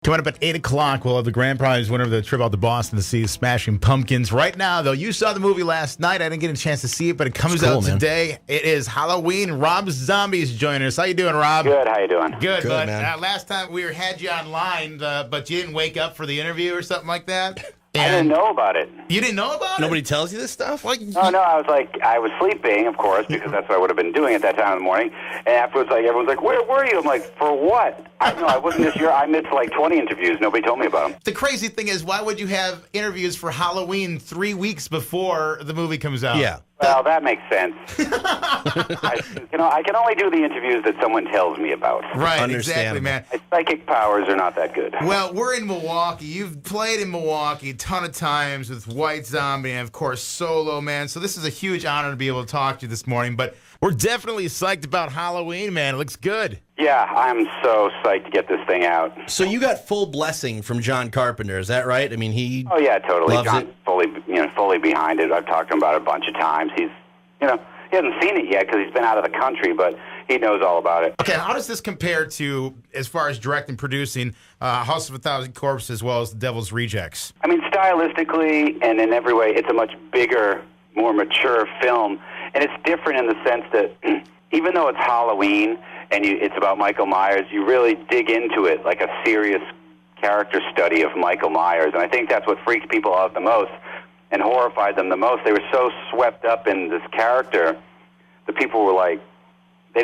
Coming up at 8 o'clock, we'll have the grand prize winner of the trip out to Boston to see Smashing Pumpkins. Right now, though, you saw the movie last night. I didn't get a chance to see it, but it comes out today. It is Halloween. Rob Zombie's joining us. How you doing, Rob? Good. How you doing? Good, bud. Last time we had you online, but you didn't wake up for the interview or something like that? I didn't know about it. You didn't know about it? Nobody tells you this stuff? No, I was sleeping, of course, because that's what I would have been doing at that time in the morning. And afterwards, everyone's like, where were you? I'm like, for what? I wasn't this year. I missed 20 interviews. Nobody told me about them. The crazy thing is, why would you have interviews for Halloween 3 weeks before the movie comes out? Yeah. Well, that makes sense. I can only do the interviews that someone tells me about. Right, exactly, man. My psychic powers are not that good. Well, we're in Milwaukee. You've played in Milwaukee a ton of times with White Zombie and, of course, Solo, man. So this is a huge honor to be able to talk to you this morning. But we're definitely psyched about Halloween, man. It looks good. Yeah, I'm so psyched to get this thing out. So you got full blessing from John Carpenter, is that right? I mean, he Oh, yeah, totally. loves John's fully behind it. I've talked to him about it a bunch of times. He's, he hasn't seen it yet because he's been out of the country, but he knows all about it. Okay, how does this compare to, as far as directing and producing, House of a Thousand Corpses as well as The Devil's Rejects? I mean, stylistically and in every way, it's a much bigger, more mature film. And it's different in the sense that even though it's Halloween and it's about Michael Myers, you really dig into it like a serious character study of Michael Myers. And I think that's what freaked people out the most and horrified them the most. They were so swept up in this character that people were like, they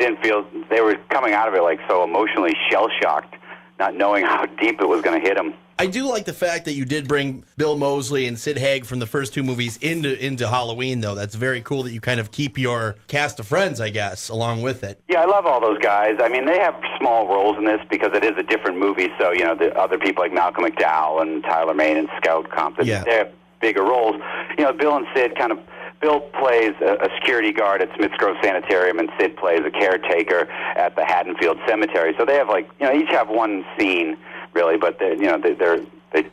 were coming out of it so emotionally shell-shocked, not knowing how deep it was going to hit them. I do like the fact that you did bring Bill Moseley and Sid Haig from the first two movies into Halloween, though. That's very cool that you kind of keep your cast of friends, I guess, along with it. Yeah, I love all those guys. I mean, they have small roles in this because it is a different movie, so, the other people like Malcolm McDowell and Tyler Mane and Scout Comp, they have bigger roles. Bill and Sid Bill plays a security guard at Smiths Grove Sanitarium, and Sid plays a caretaker at the Haddonfield Cemetery. So they have each have one scene, really, but they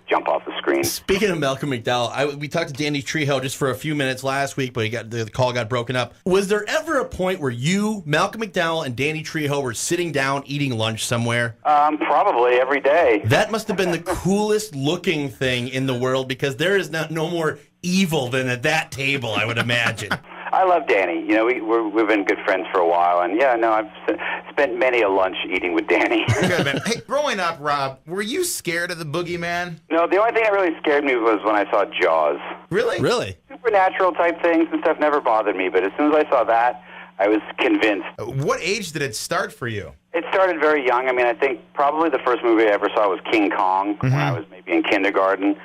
jump off the screen. Speaking of Malcolm McDowell, we talked to Danny Trejo just for a few minutes last week, but the call got broken up. Was there ever a point where you, Malcolm McDowell, and Danny Trejo were sitting down eating lunch somewhere? Probably every day. That must have been the coolest looking thing in the world, because there is no more evil than at that table, I would imagine. I love Danny. We've been good friends for a while, and I've spent many a lunch eating with Danny. Good, man. Hey, growing up, Rob, were you scared of the boogeyman? No, the only thing that really scared me was when I saw Jaws. Really? Really? Supernatural type things and stuff never bothered me, but as soon as I saw that, I was convinced. What age did it start for you? It started very young. I mean, I think probably the first movie I ever saw was King Kong when I was maybe in kindergarten.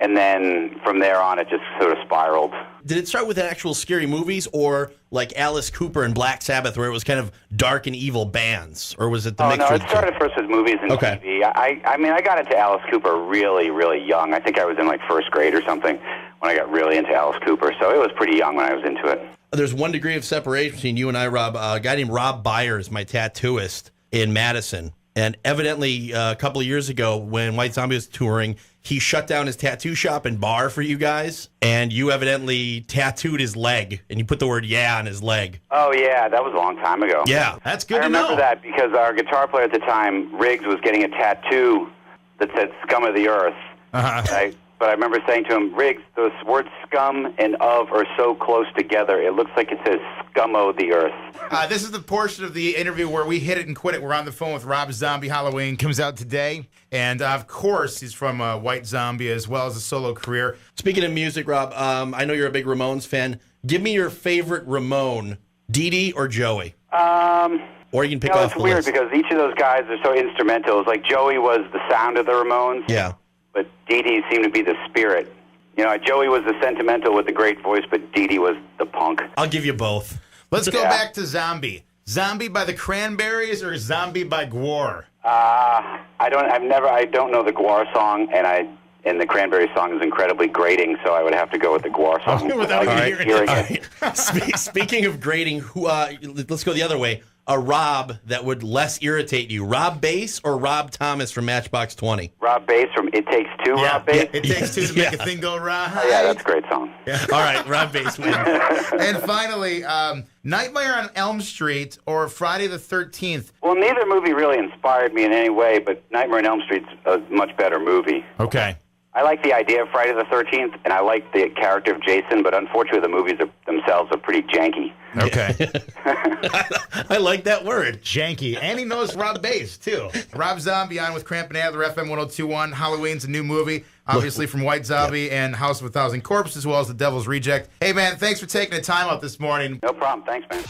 And then from there on, it just sort of spiraled. Did it start with actual scary movies, or like Alice Cooper and Black Sabbath, where it was kind of dark and evil bands? Or was it the mixture? No, it started first with movies and TV. I got into Alice Cooper really, really young. I think I was in first grade or something when I got really into Alice Cooper. So it was pretty young when I was into it. There's 1 degree of separation between you and I, Rob. A guy named Rob Byers, my tattooist in Madison. And evidently, a couple of years ago, when White Zombie was touring, he shut down his tattoo shop and bar for you guys, and you evidently tattooed his leg, and you put the word "yeah" on his leg. Oh, yeah, that was a long time ago. Yeah, that's good to know. I remember that because our guitar player at the time, Riggs, was getting a tattoo that said "scum of the earth." But I remember saying to him, Riggs, those words scum and of are so close together, it looks like it says scummo the earth. This is the portion of the interview where we hit it and quit it. We're on the phone with Rob Zombie. Halloween comes out today. And, of course, he's from White Zombie as well as a solo career. Speaking of music, Rob, I know you're a big Ramones fan. Give me your favorite Ramone, Dee Dee or Joey? Or you can pick off the list. It's weird because each of those guys are so instrumental. It's like Joey was the sound of the Ramones. Yeah. But Dee Dee seemed to be the spirit. Joey was the sentimental with the great voice, but Dee Dee was the punk. I'll give you both. Let's go back to Zombie. Zombie by the Cranberries or Zombie by Gwar? I don't know the Gwar song, and the Cranberries song is incredibly grating, so I would have to go with the Gwar song. Without hearing it. Speaking of grating, let's go the other way. a Rob that would less irritate you? Rob Bass or Rob Thomas from Matchbox 20? Rob Bass from It Takes Two. Rob Bass. It takes two to make a thing go right. Oh, yeah, that's a great song. All right, Rob Bass wins. And finally, Nightmare on Elm Street or Friday the 13th. Well, neither movie really inspired me in any way, but Nightmare on Elm Street's a much better movie. Okay. I like the idea of Friday the 13th, and I like the character of Jason, but unfortunately the movies themselves are pretty janky. Okay. I like that word. Janky. And he knows Rob Bass, too. Rob Zombie on with Cramp and Adler, FM 1021. Halloween's a new movie, obviously from White Zombie and House of a Thousand Corpses, as well as The Devil's Reject. Hey, man, thanks for taking the time out this morning. No problem. Thanks, man.